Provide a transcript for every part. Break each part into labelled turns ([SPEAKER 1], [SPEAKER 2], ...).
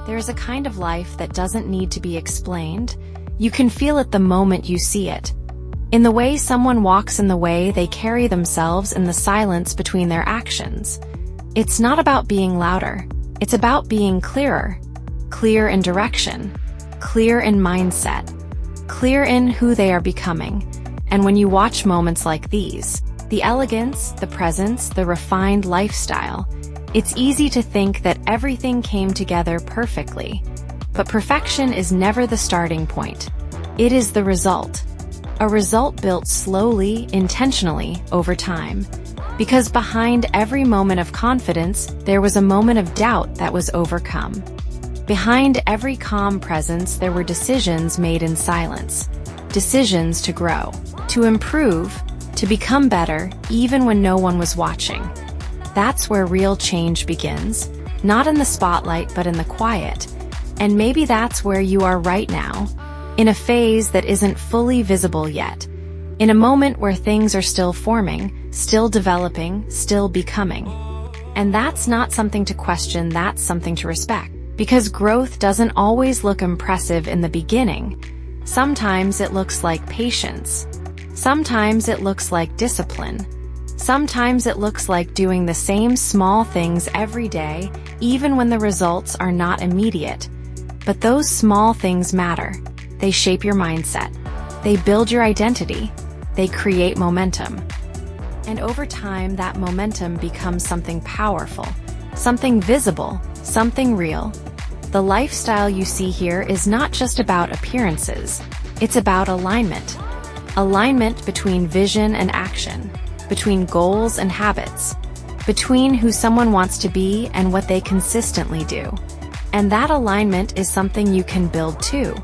[SPEAKER 1] There's a kind of life that doesn't need to be explained. You can feel it the moment you see it. In the way someone walks, in the way they carry themselves, in the silence between their actions. It's not about being louder. It's about being clearer. Clear in direction. Clear in mindset. Clear in who they are becoming. And when you watch moments like these, the elegance, the presence, the refined lifestyle, it's easy to think that everything came together perfectly. But perfection is never the starting point. It is the result. A result built slowly, intentionally, over time. Because behind every moment of confidence, there was a moment of doubt that was overcome. Behind every calm presence, there were decisions made in silence. Decisions to grow, to improve, to become better, even when no one was watching. That's where real change begins, not in the spotlight but in the quiet. And maybe that's where you are right now, in a phase that isn't fully visible yet, in a moment where things are still forming, still developing, still becoming. And that's not something to question, that's something to respect. Because growth doesn't always look impressive in the beginning. Sometimes it looks like patience. Sometimes it looks like discipline. Sometimes it looks like doing the same small things every day, even when the results are not immediate. But those small things matter. They shape your mindset. They build your identity. They create momentum. And over time, that momentum becomes something powerful, something visible, something real. The lifestyle you see here is not just about appearances. It's about alignment. Alignment between vision and action, between goals and habits, between who someone wants to be and what they consistently do. And that alignment is something you can build too.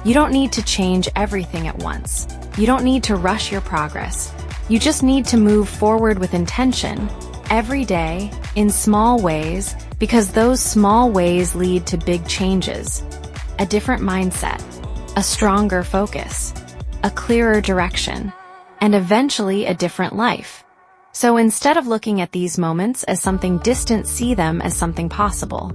[SPEAKER 1] You don't need to change everything at once. You don't need to rush your progress. You just need to move forward with intention, every day, in small ways, because those small ways lead to big changes. A different mindset, a stronger focus, a clearer direction, and eventually a different life. So instead of looking at these moments as something distant, see them as something possible.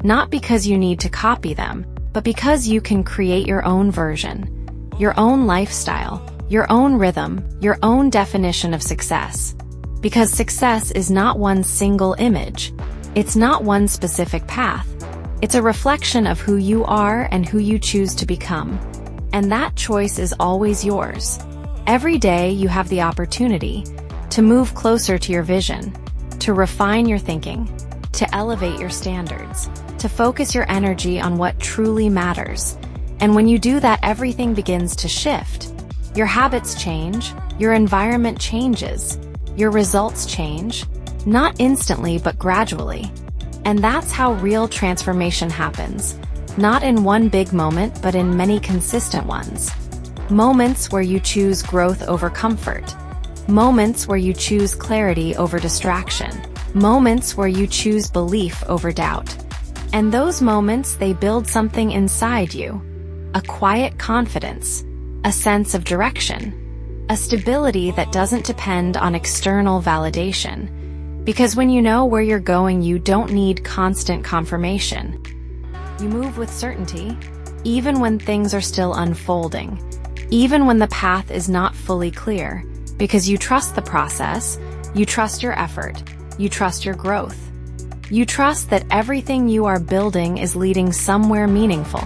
[SPEAKER 1] Not because you need to copy them, but because you can create your own version, your own lifestyle, your own rhythm, your own definition of success. Because success is not one single image. It's not one specific path. It's a reflection of who you are and who you choose to become. And that choice is always yours. Every day you have the opportunity to move closer to your vision, to refine your thinking, to elevate your standards, to focus your energy on what truly matters. And when you do that, everything begins to shift. Your habits change, your environment changes, your results change, not instantly but gradually. And that's how real transformation happens, not in one big moment but in many consistent ones. Moments where you choose growth over comfort. Moments where you choose clarity over distraction. Moments where you choose belief over doubt. And those moments, they build something inside you. A quiet confidence, a sense of direction, a stability that doesn't depend on external validation. Because when you know where you're going, you don't need constant confirmation. You move with certainty, even when things are still unfolding, even when the path is not fully clear, because you trust the process, you trust your effort, you trust your growth. You trust that everything you are building is leading somewhere meaningful.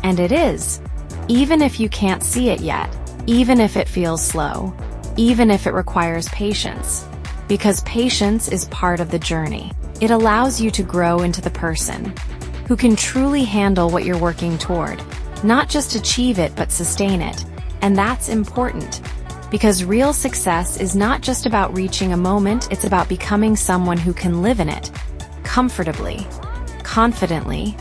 [SPEAKER 1] And it is. Even if you can't see it yet, even if it feels slow, even if it requires patience. Because patience is part of the journey. It allows you to grow into the person who can truly handle what you're working toward, not just achieve it but sustain it. And that's important, because real success is not just about reaching a moment, it's about becoming someone who can live in it, comfortably, confidently,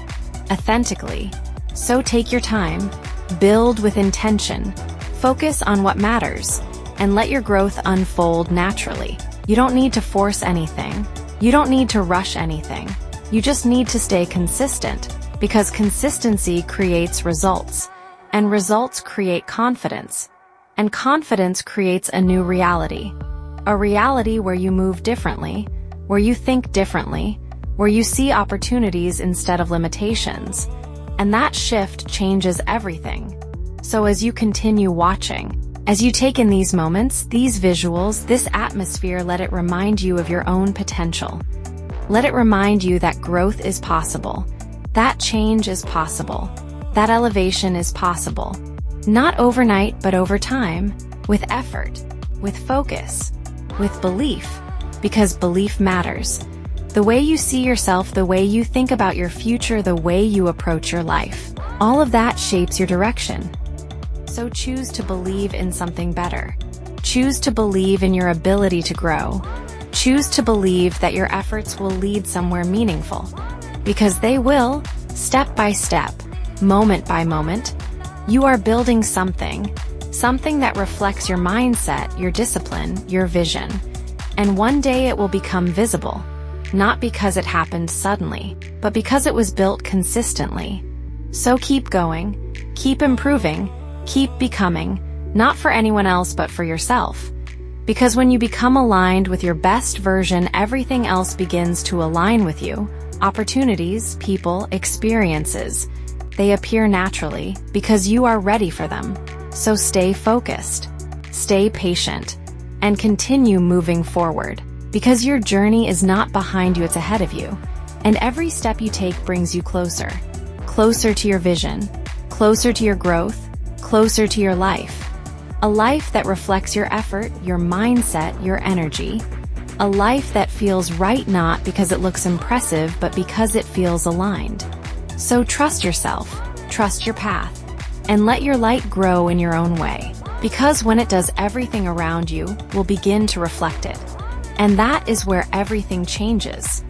[SPEAKER 1] authentically. So take your time, build with intention, focus on what matters, and let your growth unfold naturally. You don't need to force anything. You don't need to rush anything. You just need to stay consistent, because consistency creates results, and results create confidence, and confidence creates a new reality. A reality where you move differently, where you think differently, where you see opportunities instead of limitations. And that shift changes everything. So as you continue watching, as you take in these moments, these visuals, this atmosphere, let it remind you of your own potential. Let it remind you that growth is possible, that change is possible, that elevation is possible. Not overnight, but over time, with effort, with focus, with belief, because belief matters. The way you see yourself, the way you think about your future, the way you approach your life, all of that shapes your direction. So choose to believe in something better. Choose to believe in your ability to grow. Choose to believe that your efforts will lead somewhere meaningful. Because they will, step by step, moment by moment. You are building something that reflects your mindset, your discipline, your vision. And one day it will become visible. Not because it happened suddenly, but because it was built consistently. So keep going, keep improving, keep becoming, not for anyone else but for yourself. Because when you become aligned with your best version, everything else begins to align with you. Opportunities, people, experiences, they appear naturally because you are ready for them. So stay focused, stay patient, and continue moving forward. Because your journey is not behind you, it's ahead of you. And every step you take brings you closer. Closer to your vision, closer to your growth, closer to your life. A life that reflects your effort, your mindset, your energy. A life that feels right, not because it looks impressive, but because it feels aligned. So trust yourself, trust your path, and let your light grow in your own way. Because when it does, everything around you will begin to reflect it. And that is where everything changes.